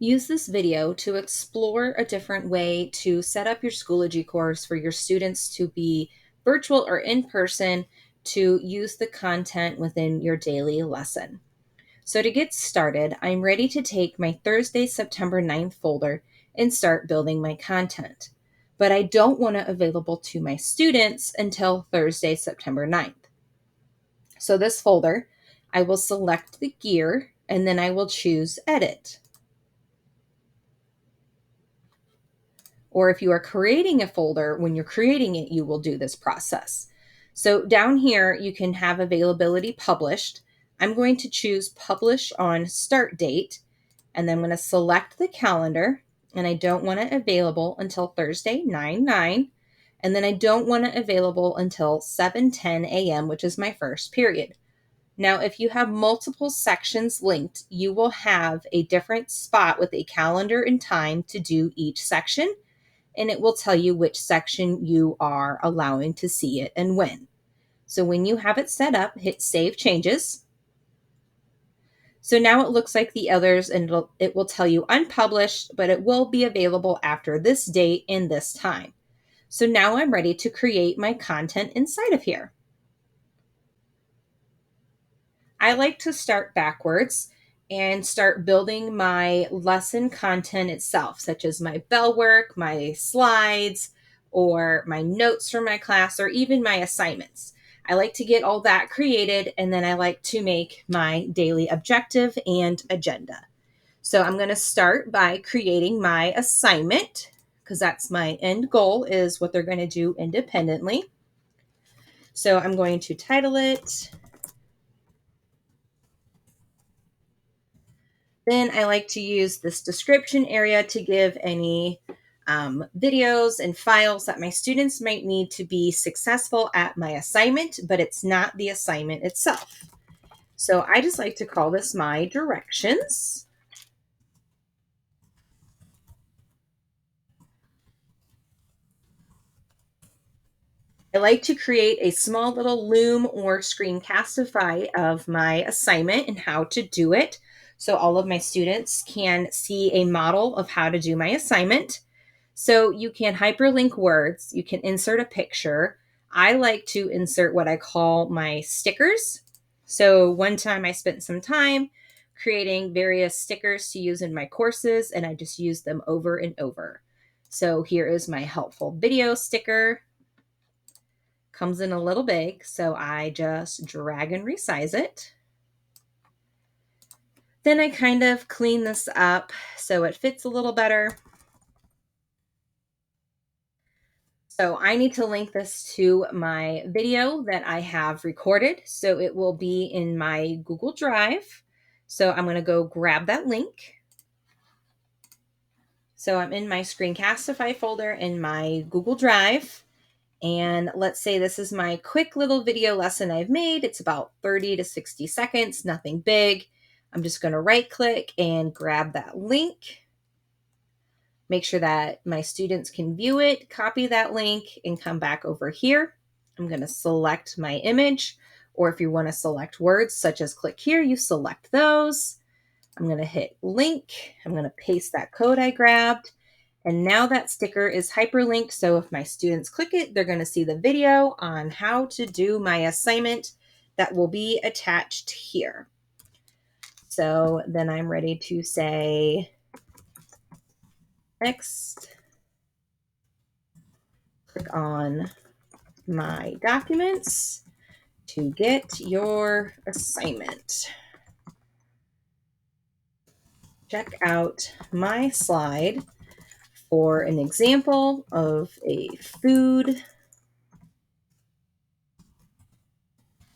Use this video to explore a different way to set up your Schoology course for your students to be virtual or in person to use the content within your daily lesson. So to get started, I'm ready to take my Thursday, September 9th folder and start building my content. But I don't want it available to my students until Thursday, September 9th. So this folder, I will select the gear and then I will choose Edit. Or if you are creating a folder, when you're creating it, you will do this process. So down here, you can have availability published. I'm going to choose publish on start date, and then I'm going to select the calendar, and I don't want it available until Thursday, 9/9, and then I don't want it available until 7:10 a.m., which is my first period. Now, if you have multiple sections linked, you will have a different spot with a calendar and time to do each section, and it will tell you which section you are allowing to see it and when. So when you have it set up, hit Save Changes. So now it looks like the others, and it will tell you unpublished, but it will be available after this date and this time. So now I'm ready to create my content inside of here. I like to start backwards and start building my lesson content itself, such as my bell work, my slides, or my notes from my class, or even my assignments. I like to get all that created, and then I like to make my daily objective and agenda. So I'm going to start by creating my assignment, because that's my end goal, is what they're going to do independently. So I'm going to title it. Then I like to use this description area to give any videos and files that my students might need to be successful at my assignment, but it's not the assignment itself. So I just like to call this my directions. I like to create a small little Loom or Screencastify of my assignment and how to do it, so all of my students can see a model of how to do my assignment. So you can hyperlink words, you can insert a picture. I like to insert what I call my stickers. So one time I spent some time creating various stickers to use in my courses, and I just use them over and over. So here is my helpful video sticker. Comes in a little big, so I just drag and resize it. Then I kind of clean this up so it fits a little better. So I need to link this to my video that I have recorded. So it will be in my Google Drive. So I'm going to go grab that link. So I'm in my Screencastify folder in my Google Drive. And let's say this is my quick little video lesson I've made. It's about 30 to 60 seconds, nothing big. I'm just going to right click and grab that link. Make sure that my students can view it, copy that link, and come back over here. I'm going to select my image, or if you want to select words such as click here, you select those. I'm going to hit link. I'm going to paste that code I grabbed. And now that sticker is hyperlinked, so if my students click it, they're going to see the video on how to do my assignment that will be attached here. So then I'm ready to say next. Click on my documents to get your assignment. Check out my slide for an example of a food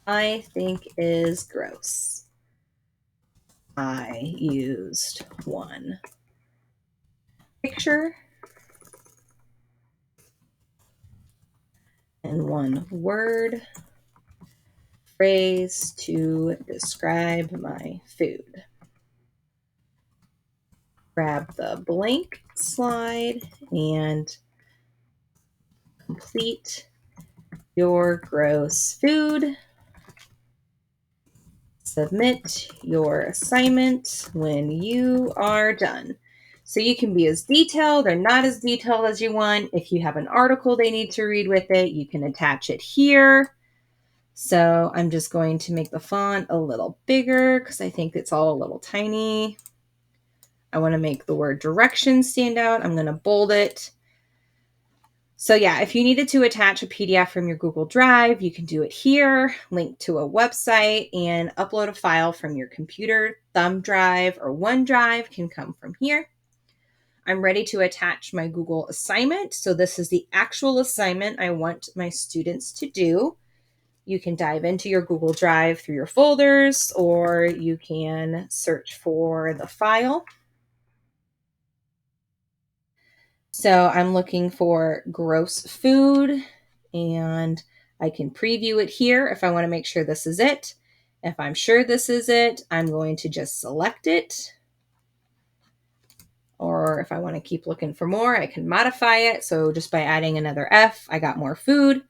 I think is gross. I used one picture and one word phrase to describe my food. Grab the blank slide and complete your gross food. Submit your assignment when you are done. So you can be as detailed or not as detailed as you want. If you have an article they need to read with it, you can attach it here. So I'm just going to make the font a little bigger because I think it's all a little tiny. I want to make the word directions stand out. I'm going to bold it. So yeah, if you needed to attach a PDF from your Google Drive, you can do it here, link to a website, and upload a file from your computer. Thumb drive or OneDrive can come from here. I'm ready to attach my Google assignment. So this is the actual assignment I want my students to do. You can dive into your Google Drive through your folders, or you can search for the file. So I'm looking for gross food, and I can preview it here if I want to make sure this is it. If I'm sure this is it, I'm going to just select it. Or if I want to keep looking for more, I can modify it. So just by adding another F, I got more food.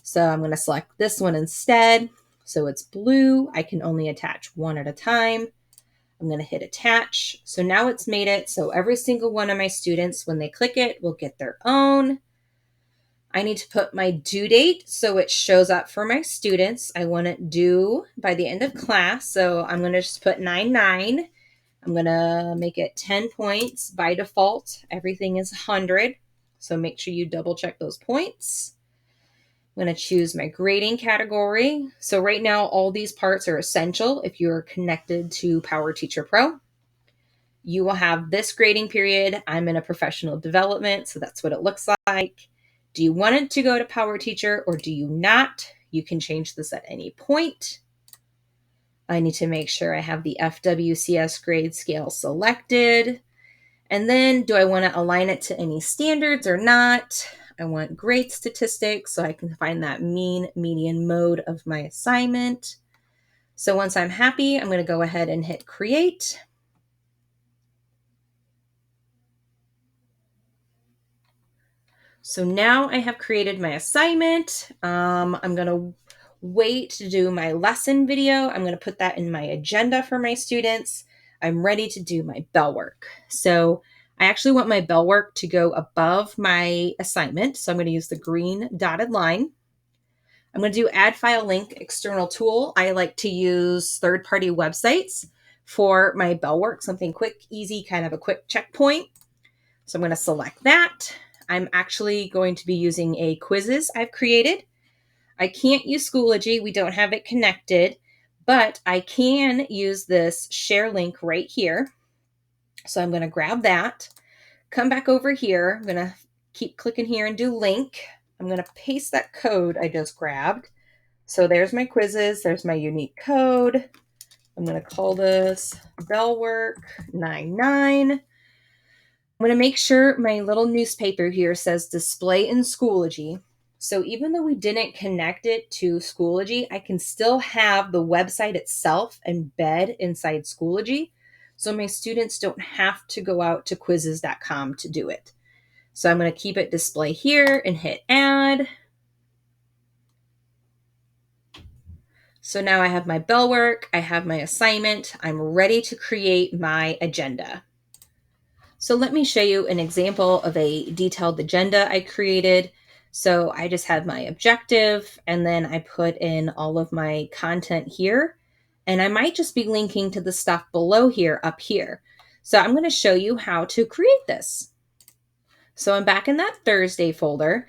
So I'm going to select this one instead. So it's blue. I can only attach one at a time. I'm going to hit attach. So now it's made it. So every single one of my students, when they click it, will get their own. I need to put my due date so it shows up for my students. I want it due by the end of class. So I'm going to just put 9/9. I'm going to make it 10 points. By default, everything is 100. So make sure you double check those points. I'm going to choose my grading category. So right now, all these parts are essential if you're connected to Power Teacher Pro. You will have this grading period. I'm in a professional development, so that's what it looks like. Do you want it to go to Power Teacher or do you not? You can change this at any point. I need to make sure I have the FWCS grade scale selected. And then do I want to align it to any standards or not? I want grade statistics so I can find that mean median mode of my assignment. So once I'm happy, I'm going to go ahead and hit create. So now I have created my assignment. I'm going to wait to do my lesson video. I'm going to put that in my agenda for my students. I'm ready to do my bell work. So I actually want my bell work to go above my assignment. So I'm going to use the green dotted line. I'm going to do add file link external tool. I like to use third-party websites for my bell work, something quick, easy, kind of a quick checkpoint. So I'm going to select that. I'm actually going to be using a quizzes I've created. I can't use Schoology. We don't have it connected, but I can use this share link right here. So I'm going to grab that, come back over here. I'm going to keep clicking here and do link. I'm going to paste that code I just grabbed. So there's my quizzes. There's my unique code. I'm going to call this Bellwork 99. I'm going to make sure my little newspaper here says display in Schoology. So even though we didn't connect it to Schoology, I can still have the website itself embed inside Schoology. So my students don't have to go out to quizzes.com to do it. So I'm going to keep it display here and hit add. So now I have my bell work, I have my assignment, I'm ready to create my agenda. So let me show you an example of a detailed agenda I created. So I just had my objective and then I put in all of my content here. And I might just be linking to the stuff below here up here. So I'm going to show you how to create this. So I'm back in that Thursday folder.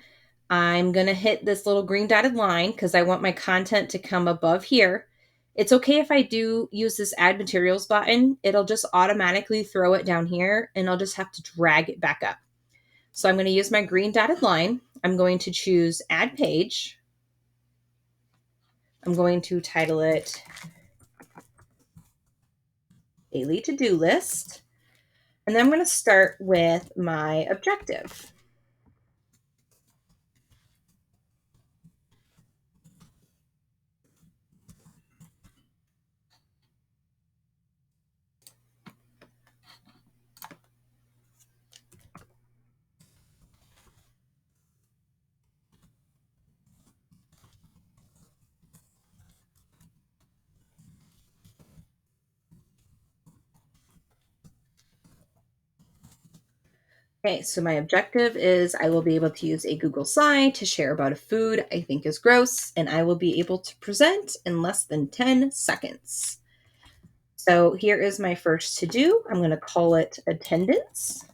I'm going to hit this little green dotted line because I want my content to come above here. It's okay if I do use this add materials button. It'll just automatically throw it down here and I'll just have to drag it back up. So I'm going to use my green dotted line. I'm going to choose add page. I'm going to title it daily to-do list. And then I'm going to start with my objective. Okay, so my objective is I will be able to use a Google slide to share about a food I think is gross, and I will be able to present in less than 10 seconds. So here is my first to do. I'm going to call it attendance.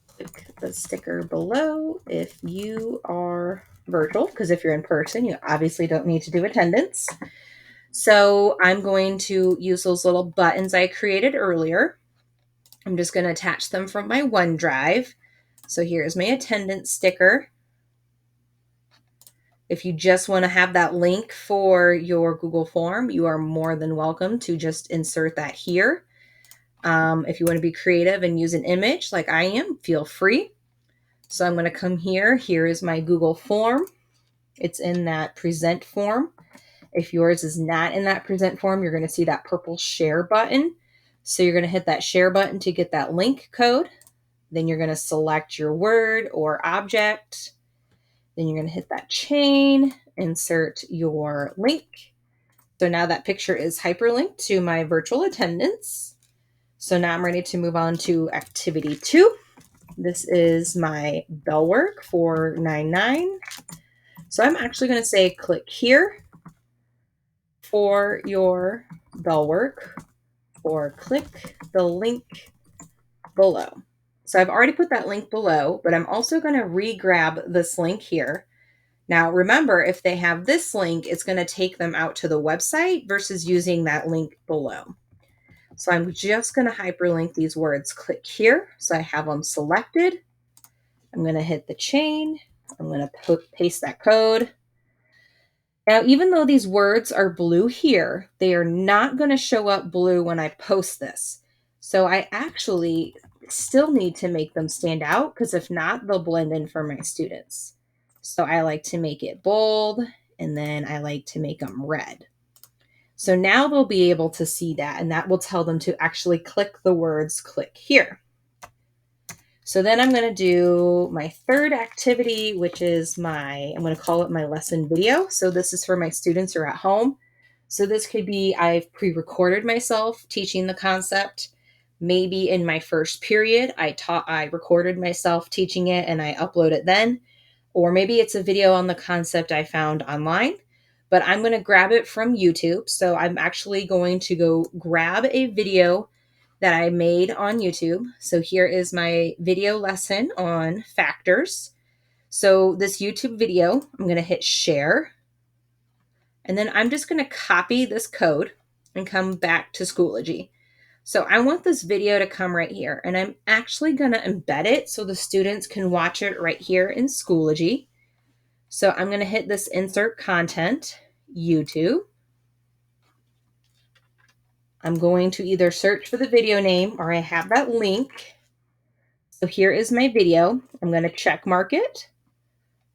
Click the sticker below if you are virtual, because if you're in person, you obviously don't need to do attendance. So I'm going to use those little buttons I created earlier. I'm just going to attach them from my OneDrive. So here's my attendance sticker. If you just want to have that link for your Google form, you are more than welcome to just insert that here. If you want to be creative and use an image like I am, feel free. So I'm going to come here. Here is my Google form. It's in that present form. If yours is not in that present form, you're going to see that purple share button. So you're going to hit that share button to get that link code. Then you're going to select your word or object. Then you're going to hit that chain, insert your link. So now that picture is hyperlinked to my virtual attendance. So now I'm ready to move on to activity 2. This is my bell work for 9-9. So I'm actually going to say click here for your bell work, or click the link below. So I've already put that link below, but I'm also going to re-grab this link here. Now, remember, if they have this link, it's going to take them out to the website versus using that link below. So I'm just going to hyperlink these words. Click here. So I have them selected. I'm going to hit the chain. I'm going to paste that code. Now, even though these words are blue here, they are not going to show up blue when I post this. So I actually still need to make them stand out, because if not, they'll blend in for my students. So I like to make it bold, and then I like to make them red. So now they'll be able to see that, and that will tell them to actually click the words, click here. So then I'm going to do my third activity, which is I'm going to call it my lesson video. So this is for my students who are at home. So this could be, I've pre-recorded myself teaching the concept. Maybe in my first period, I recorded myself teaching it and I upload it then. Or maybe it's a video on the concept I found online, but I'm going to grab it from YouTube. So I'm actually going to go grab a video that I made on YouTube. So here is my video lesson on factors. So this YouTube video, I'm going to hit share. And then I'm just going to copy this code and come back to Schoology. So I want this video to come right here, and I'm actually going to embed it so the students can watch it right here in Schoology. So I'm going to hit this insert content, YouTube. I'm going to either search for the video name or I have that link. So here is my video. I'm going to check mark it,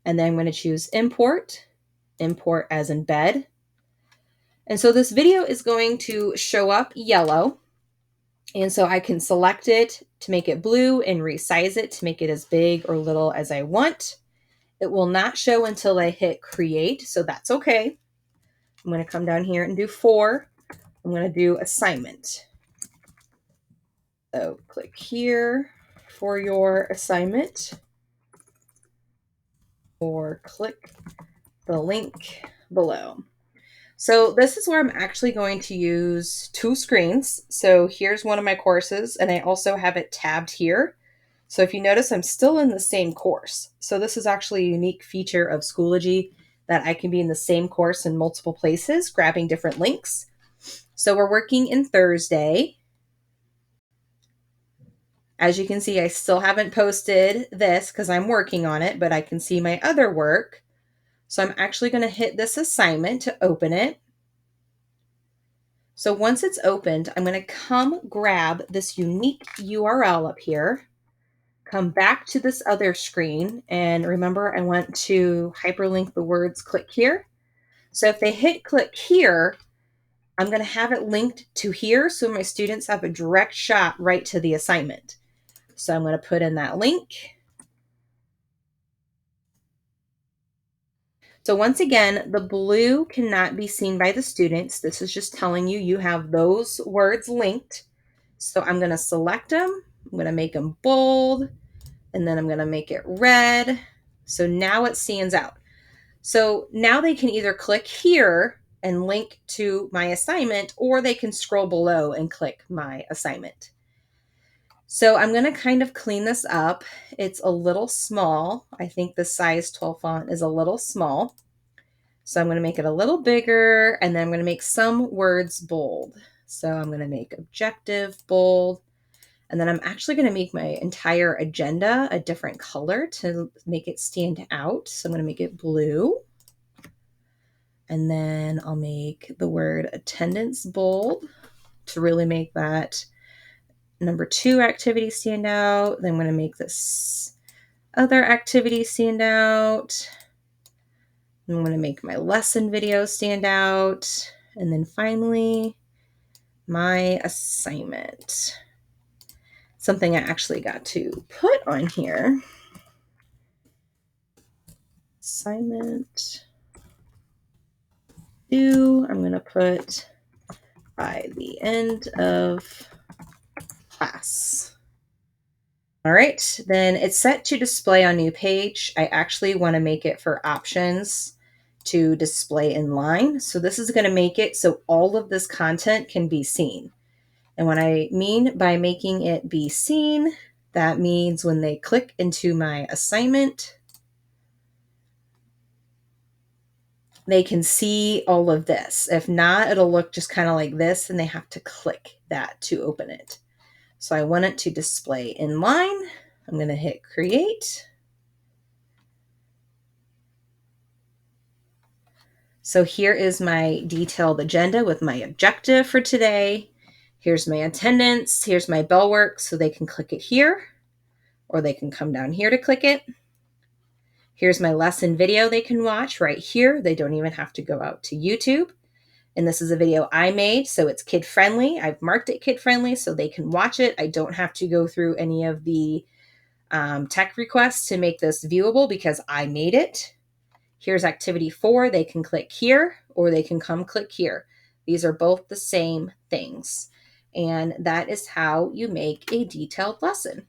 and then I'm going to choose import as embed. And so this video is going to show up yellow. And so I can select it to make it blue and resize it to make it as big or little as I want. It will not show until I hit create, so that's okay. I'm going to come down here and do 4. I'm going to do assignment. So click here for your assignment, or click the link below. So this is where I'm actually going to use 2 screens. So here's one of my courses, and I also have it tabbed here. So if you notice, I'm still in the same course. So this is actually a unique feature of Schoology, that I can be in the same course in multiple places, grabbing different links. So we're working in Thursday. As you can see, I still haven't posted this because I'm working on it, but I can see my other work. So I'm actually going to hit this assignment to open it. So once it's opened, I'm going to come grab this unique URL up here, come back to this other screen, and remember I want to hyperlink the words click here. So if they hit click here, I'm going to have it linked to here so my students have a direct shot right to the assignment. So I'm going to put in that link. So once again, the blue cannot be seen by the students. This is just telling you you have those words linked. So I'm going to select them. I'm going to make them bold, and then I'm going to make it red. So now it stands out. So now they can either click here and link to my assignment, or they can scroll below and click my assignment. So I'm going to kind of clean this up. It's a little small. I think the size 12 font is a little small. So I'm going to make it a little bigger, and then I'm going to make some words bold. So I'm going to make objective bold, and then I'm actually going to make my entire agenda a different color to make it stand out. So I'm going to make it blue. And then I'll make the word attendance bold to really make that number 2 activity stand out. Then I'm going to make this other activity stand out. I'm going to make my lesson video stand out. And then finally, my assignment. Something I actually got to put on here. Assignment due. I'm going to put by the end of class. All right, then it's set to display on new page. I actually want to make it for options to display in line. So this is going to make it so all of this content can be seen. And what I mean by making it be seen, that means when they click into my assignment, they can see all of this. If not, it'll look just kind of like this, and they have to click that to open it. So I want it to display in line. I'm going to hit create. So here is my detailed agenda with my objective for today. Here's my attendance. Here's my bell work, so they can click it here, or they can come down here to click it. Here's my lesson video they can watch right here. They don't even have to go out to YouTube. And this is a video I made, so it's kid friendly. I've marked it kid friendly so they can watch it. I don't have to go through any of the tech requests to make this viewable because I made it. Here's activity 4. They can click here, or they can come click here. These are both the same things. And that is how you make a detailed lesson.